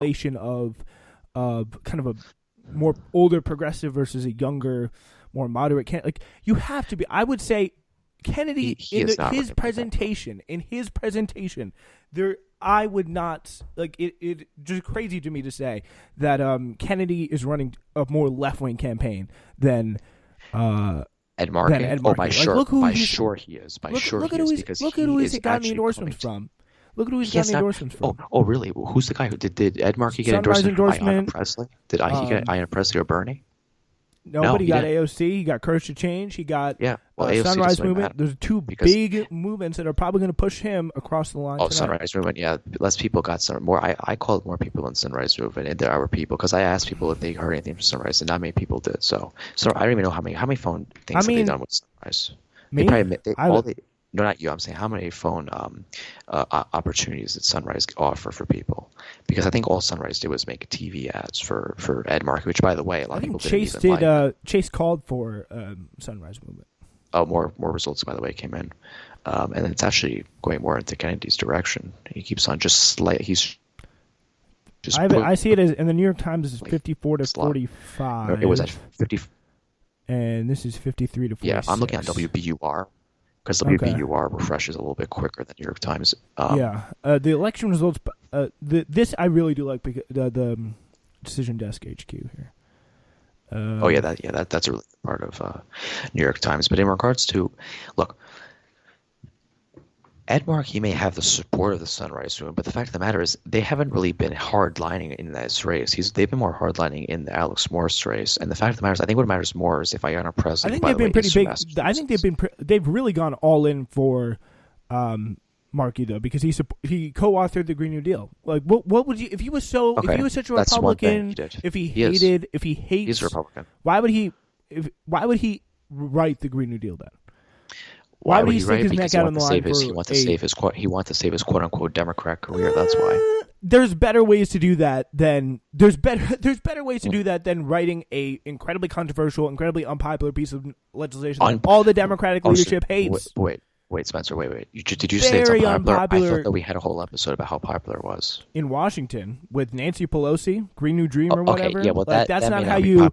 of kind of a more older progressive versus a younger, more moderate candidate. Like you have to be. I would say Kennedy his presentation there. I would not like it. It just crazy to me to say that Kennedy is running a more left wing campaign than Ed Markey. Oh, by sure he is. Look at who he's gotten the endorsements from. Look at who he's gotten the endorsements from. Oh, really? Who's the guy who did Ed Markey get endorsement from Ayanna Presley? Did he get Ayanna Presley or Bernie? No, but he got AOC. He got Courage to Change. He got Sunrise Movement. There's two big movements that are probably going to push him across the line. Oh, tonight. Sunrise Movement. Yeah, less people got some more. I called more people in Sunrise Movement, and there are people because I asked people if they heard anything from Sunrise, and not many people did. So I don't even know how many phone things have they done with Sunrise. No, not you. I'm saying how many phone opportunities did Sunrise offer for people? Because I think all Sunrise did was make TV ads for Ed Markey, which, by the way, a lot of people didn't even like. Chase called for Sunrise Movement. Oh, more results, by the way, came in. And it's actually going more into Kennedy's direction. He keeps on he's just... I see it as, in the New York Times, it's 54 to 45. It was at 50. And this is 53 to 46. Yeah, I'm looking at WBUR. Because WBUR refreshes a little bit quicker than New York Times. The election results. This I really do like because the Decision Desk HQ here. That's a really part of New York Times. But in regards to, look, Ed Markey may have the support of the Sunrise Movement, but the fact of the matter is they haven't really been hardlining in this race. They've been more hardlining in the Alex Morse race, and the fact of the matter is, I think what matters more is if Ayanna Presley. I think they've been pretty big. I think they've really gone all in for Markey though, because he co-authored the Green New Deal. Like, what would you if he was such a Republican? If he hates, he's a Republican. Why would he write the Green New Deal then? Why would he stick his neck out on the line he wants to save his quote unquote Democrat career. That's why. There's better ways to do that than writing a incredibly controversial, incredibly unpopular piece of legislation that all the Democratic leadership hates. Wait, Spencer. Wait. Did you say it's unpopular? I thought that we had a whole episode about how popular it was in Washington with Nancy Pelosi, Green New Dream or whatever. Yeah, well, that's not how you.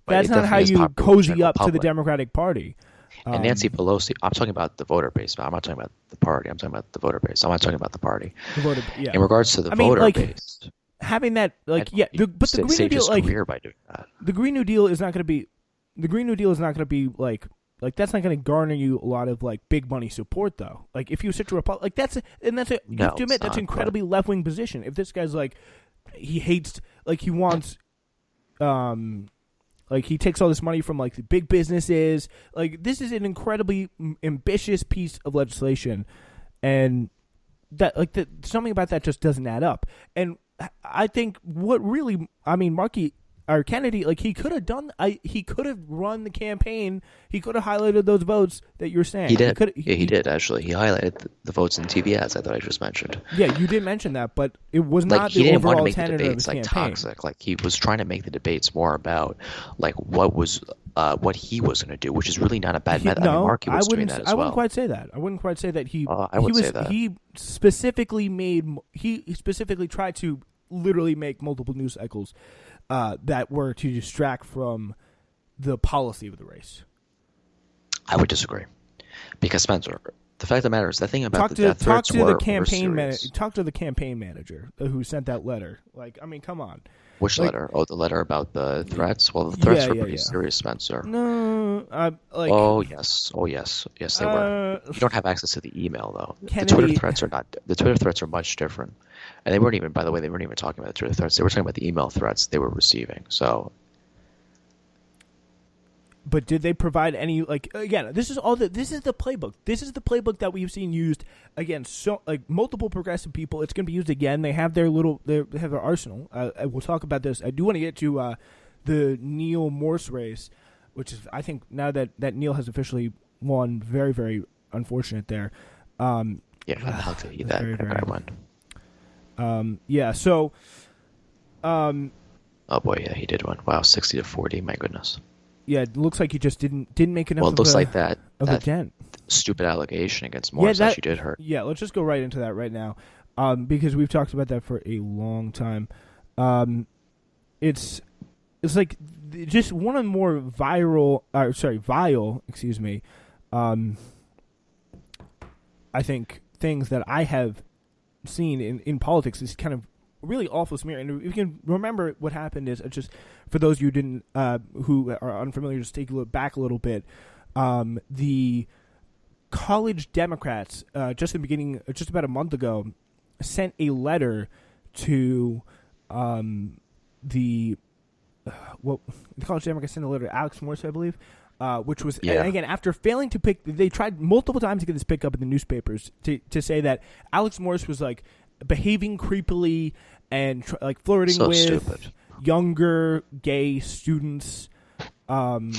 That's not how you cozy up to the Democratic Party. And Nancy Pelosi, I'm talking about the voter base. I'm not talking about the party. I'm talking about the voter base. I'm not talking about the party. In regards to the voter base, having that, the Green New Deal, career by doing that. The Green New Deal is not going to be. The Green New Deal is not going to be like that's not going to garner you a lot of like big money support though. Like if you sit to Republic, that's incredibly left wing position. If this guy's like he hates he wants like he takes all this money from like the big businesses. Like this is an incredibly ambitious piece of legislation, and that something about that just doesn't add up. And I think Markey or Kennedy, he could have done. He could have run the campaign. He could have highlighted those votes that you're saying. He did. He did actually. He highlighted the votes in TV ads that I just mentioned. Yeah, you did mention that, but it was not the overall tenet of his campaign. Toxic. Like he was trying to make the debates more about what he was going to do, which is really not a bad method. No, Markey was doing that as well. I wouldn't quite say that. I wouldn't quite say that he. He specifically tried to literally make multiple news cycles that were to distract from the policy of the race. I would disagree, because Spencer, the fact of the matter is, the thing about talk to the campaign manager who sent that letter. Come on. Which letter? Oh, the letter about the threats. Well, the threats were pretty serious, Spencer. No, Oh yes, they were. You don't have access to the email though. Kennedy, the Twitter threats are not. The Twitter threats are much different, and they weren't even. By the way, they weren't even talking about the Twitter threats. They were talking about the email threats they were receiving. So. But did they provide any again? This is the playbook. This is the playbook that we've seen used against multiple progressive people. It's going to be used again. They have their arsenal. We'll talk about this. I do want to get to the Neil Morse race, which is I think now that Neil has officially won, very very unfortunate there. How to eat that guy won. So. Oh boy, yeah, he did win. Wow, 60-40. My goodness. Yeah, it looks like he just didn't make enough. Well, it looks like that dent. Stupid allegation against Morris actually did hurt. Yeah, let's just go right into that right now, because we've talked about that for a long time. It's like just one of the more vile, excuse me. I think things that I have seen in politics is kind of really awful smear. And if you can remember what happened is just for those of you who are unfamiliar, just take a look back a little bit. The college Democrats just in the beginning, just about a month ago, sent a letter to the college Democrats sent a letter to Alex Morse, I believe. Which was, and again, after failing to they tried multiple times to get this picked up in the newspapers to say that Alex Morse was like behaving creepily and flirting with younger gay students. And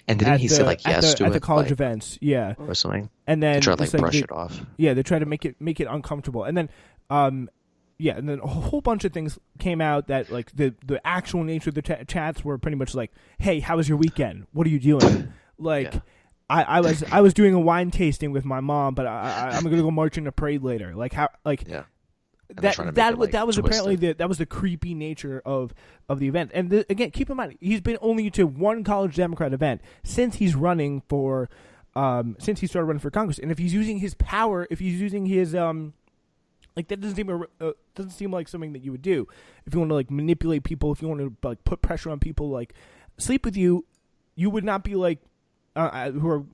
didn't he say yes to it at the college events? Yeah, or something. And then they tried to brush it off. Yeah, they tried to make it uncomfortable, and then and then a whole bunch of things came out that the actual nature of the chats were pretty much like, "Hey, how was your weekend? What are you doing?" I was doing a wine tasting with my mom, but I'm gonna go march in a parade later. That was apparently the creepy nature of the event. And again, keep in mind, he's been only to one college Democrat event since he's running for since he started running for Congress. And if he's using his power, if he's using his that doesn't seem like something that you would do if you want to manipulate people, if you want to put pressure on people, sleep with you. You would not be who are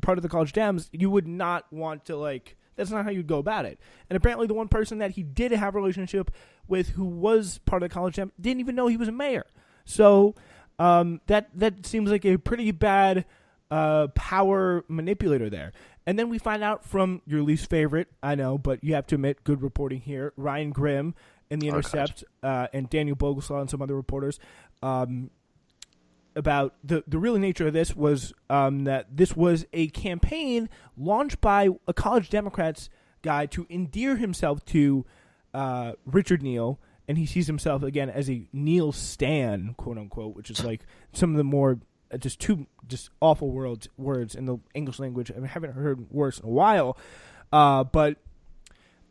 part of the college Dems. You would not want to That's not how you'd go about it. And apparently, the one person that he did have a relationship with, who was part of the college Dem, didn't even know he was a mayor. So that seems like a pretty bad power manipulator there. And then we find out from your least favorite, I know, but you have to admit, good reporting here, Ryan Grimm in The Intercept, and Daniel Boguslaw and some other reporters, about the real nature of this was that this was a campaign launched by a college Democrats guy to endear himself to Richard Neal, and he sees himself again as a Neal stan, quote unquote, which is some of the more just awful words in the English language. I haven't heard worse in a while. But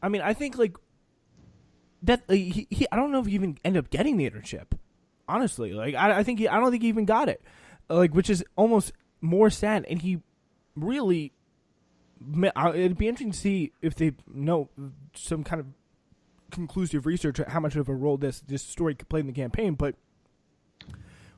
I mean, I think that he I don't know if he even ended up getting the internship. Honestly, I don't think he even got it. Which is almost more sad. And he really, it'd be interesting to see if they know some kind of conclusive research on how much of a role this story could play in the campaign. But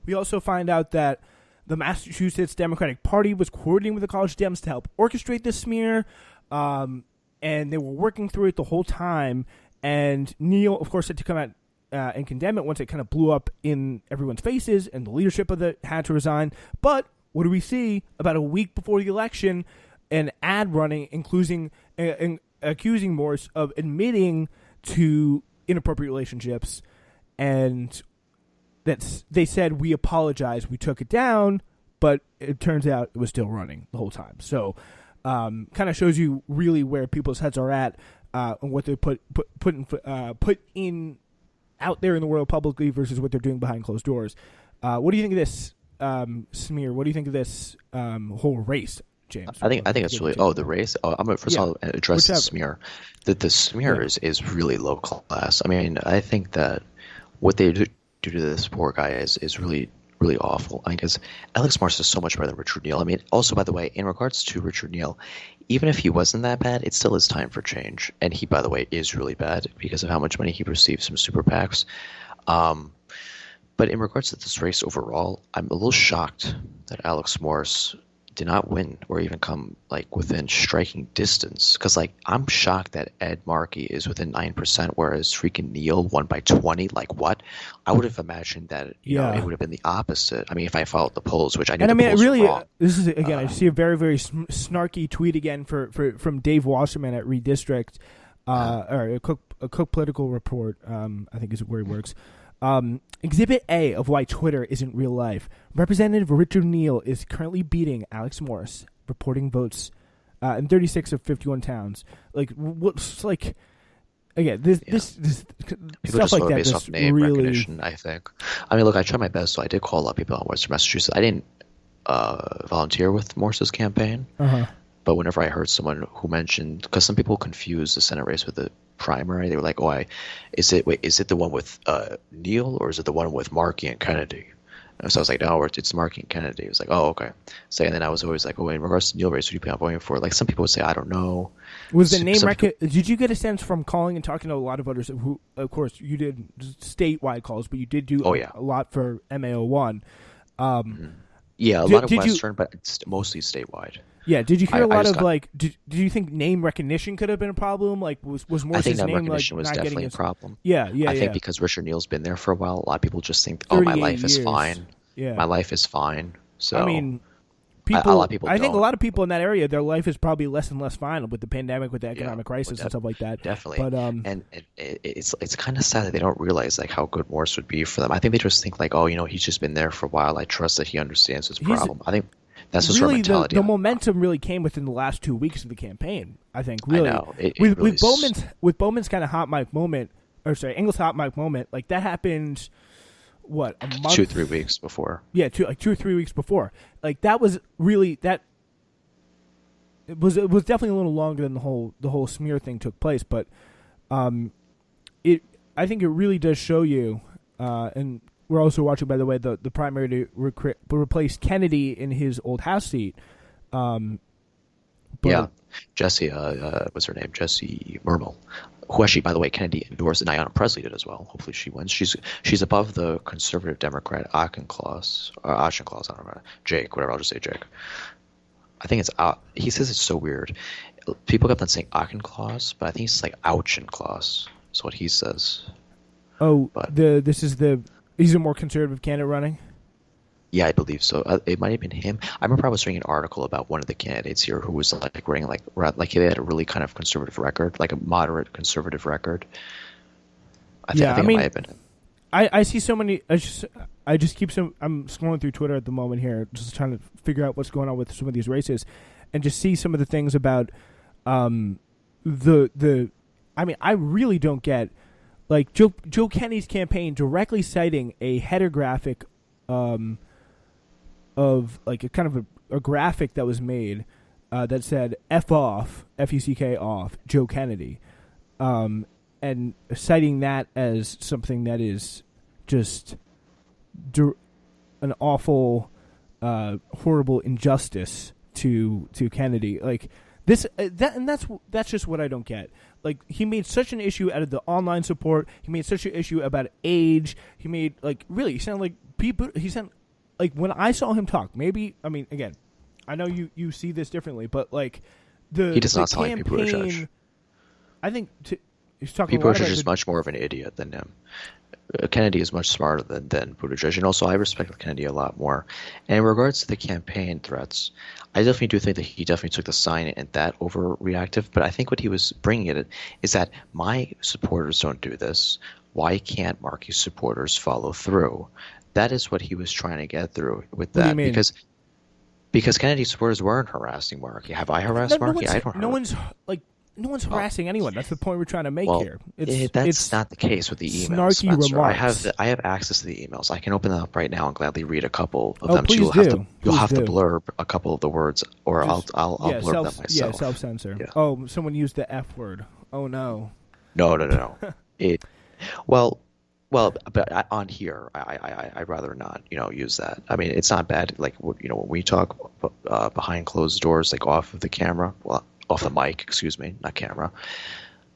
we also find out that the Massachusetts Democratic Party was coordinating with the college Dems to help orchestrate this smear, and they were working through it the whole time. And Neal, of course, had to come out and condemn it once it kind of blew up in everyone's faces, and the leadership of it had to resign. But what do we see about a week before the election? An ad running, including accusing Morse of admitting to inappropriate relationships, and they said, "We apologize, we took it down," but it turns out it was still running the whole time. So, kind of shows you really where people's heads are at, and what they put in out there in the world publicly versus what they're doing behind closed doors. What do you think of this smear? What do you think of this whole race, James? I think it's really the race. I'm gonna first of all address the smear. The smear is really low class. I mean, I think that what they do to this poor guy is really, really awful. I mean, because Alex Morse is so much better than Richard Neal. I mean, also, by the way, in regards to Richard Neal, even if he wasn't that bad, it still is time for change. And he, by the way, is really bad because of how much money he receives from super PACs. But in regards to this race overall, I'm a little shocked that Alex Morse did not win or even come within striking distance, because I'm shocked that Ed Markey is within 9%, whereas freaking Neal won by 20. What? I would have imagined that you know, it would have been the opposite. I mean, if I followed the polls, which I knew polls were wrong. This is again. I see a very, very snarky tweet again from Dave Wasserman at Redistrict, or a Cook Political Report. I think is where he works. Exhibit A of why Twitter isn't real life. Representative Richard Neal is currently beating Alex Morse, reporting votes in 36 of 51 towns. What's again? This people stuff like that. Based off name recognition, I think. I mean, look, I tried my best. So I did call a lot of people out in Western Massachusetts. I didn't volunteer with Morse's campaign. But whenever I heard someone who mentioned, because some people confuse the Senate race with the primary. They were like, is it the one with Neil, or is it the one with Markey and Kennedy? And so I was like, no, it's Markey and Kennedy. It was like, oh, okay. So and then I was always like, oh, in regards to Neil race, who do you plan on voting for? Like some people would say, I don't know. Was the name did you get a sense from calling and talking to a lot of voters who, of course, you did statewide calls, but you did do a lot for MAO1. Yeah, a lot of Western, but it's mostly statewide. Yeah, did you hear a lot of did you think name recognition could have been a problem? Like was Morse's name recognition was definitely a problem. Yeah. I think because Richard Neal's been there for a while, a lot of people just think, oh, my life is fine. Yeah. My life is fine. So I mean, a lot of people I think a lot of people in that area, their life is probably less and less fine with the pandemic, with the economic crisis and stuff like that. Definitely. But and it's kind of sad that they don't realize like how good Morse would be for them. I think they just think like, oh, he's just been there for a while. I trust that he understands his problem. I think that's just really mentality. The momentum really came within the last 2 weeks of the campaign. I think really. I know. With Bowman's kind of hot mic moment, Engel's hot mic moment, like that happened. What, a month? 2-3 weeks before. Yeah, 2 or 3 weeks before. Like that was really that. It was definitely a little longer than the whole smear thing took place, but I think it really does show you, and we're also watching, by the way, the primary to replace Kennedy in his old House seat. Yeah, Jesse, what's her name? Jesse Mermel, who actually, by the way, Kennedy endorsed, and Ayanna Pressley did as well. Hopefully she wins. She's above the conservative Democrat Auchincloss, I don't know, Jake, whatever, I'll just say Jake. I think it's, he says it's so weird. People kept on saying Auchincloss, but I think it's like Auchincloss is what he says. Oh, but he's a more conservative candidate running? Yeah, I believe so. It might have been him. I remember I was reading an article about one of the candidates here who was like running like he had a really kind of conservative record, like a moderate conservative record. I think it might have been him. I see so many. I'm scrolling through Twitter at the moment here, just trying to figure out what's going on with some of these races, and just see some of the things about I mean, I really don't get like Joe Kennedy's campaign directly citing a header graphic of like a kind of a graphic that was made that said F off, F-U-C-K off, Joe Kennedy, and citing that as something that is just an awful, horrible injustice to Kennedy. Like this, that's just what I don't get. Like he made such an issue out of the online support. He made such an issue about age. He made he sounded like people. He sounded like when I saw him talk. Maybe again, I know you see this differently, but like he does not sound like Pete Buttigieg. I think he's talking. Pete Buttigieg is much more of an idiot than him. Kennedy is much smarter than Buttigieg, and also I respect Kennedy a lot more. And in regards to the campaign threats, I definitely do think that he definitely took the sign and that overreactive. But I think what he was bringing it is that my supporters don't do this. Why can't Markey's supporters follow through? That is what he was trying to get through with that. What do you mean? Because Kennedy's supporters weren't harassing Markey. Have I harassed Markey? I don't. No one's harassing anyone. That's the point we're trying to make here. That's not the case with the emails, snarky Spencer. remarks. I have access to the emails. I can open them up right now and gladly read a couple of them. Please You'll have to do. blurb a couple of the words, or I'll blurb them myself. Yeah, self-censor. Yeah. Oh, someone used the F word. Oh no. No. But on here, I'd rather not, use that. I mean, it's not bad. Like, when we talk behind closed doors, like off of the camera, off the mic, excuse me, not camera.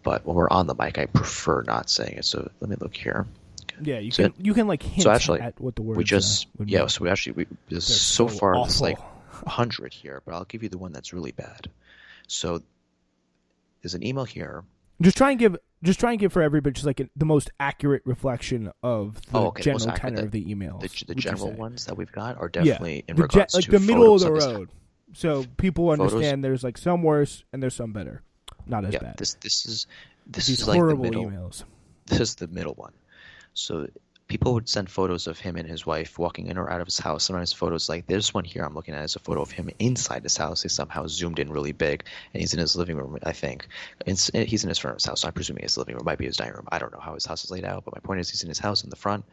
But when we're on the mic, I prefer not saying it. So let me look here. Yeah, you can like hint at what the words. So far awful. There's like 100 here, but I'll give you the one that's really bad. So there's an email here. Just try and give for everybody just like the most accurate reflection of the general tenor of the emails. The general ones that we've got are definitely in regards to the middle of the road. So people understand there's like some worse and there's some better. Not as bad. This is horrible like the middle, emails. This is the middle one. So people would send photos of him and his wife walking in or out of his house. Sometimes photos like this one here I'm looking at is a photo of him inside his house. They somehow zoomed in really big, and he's in his living room, I think. He's in his friend's house, so I'm presuming his living room might be his dining room. I don't know how his house is laid out, but my point is he's in his house in the front.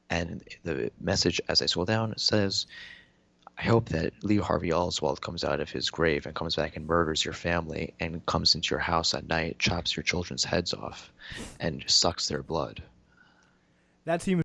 And the message, as I scroll down, says, I hope that Lee Harvey Oswald comes out of his grave and comes back and murders your family and comes into your house at night, chops your children's heads off, and sucks their blood. That seems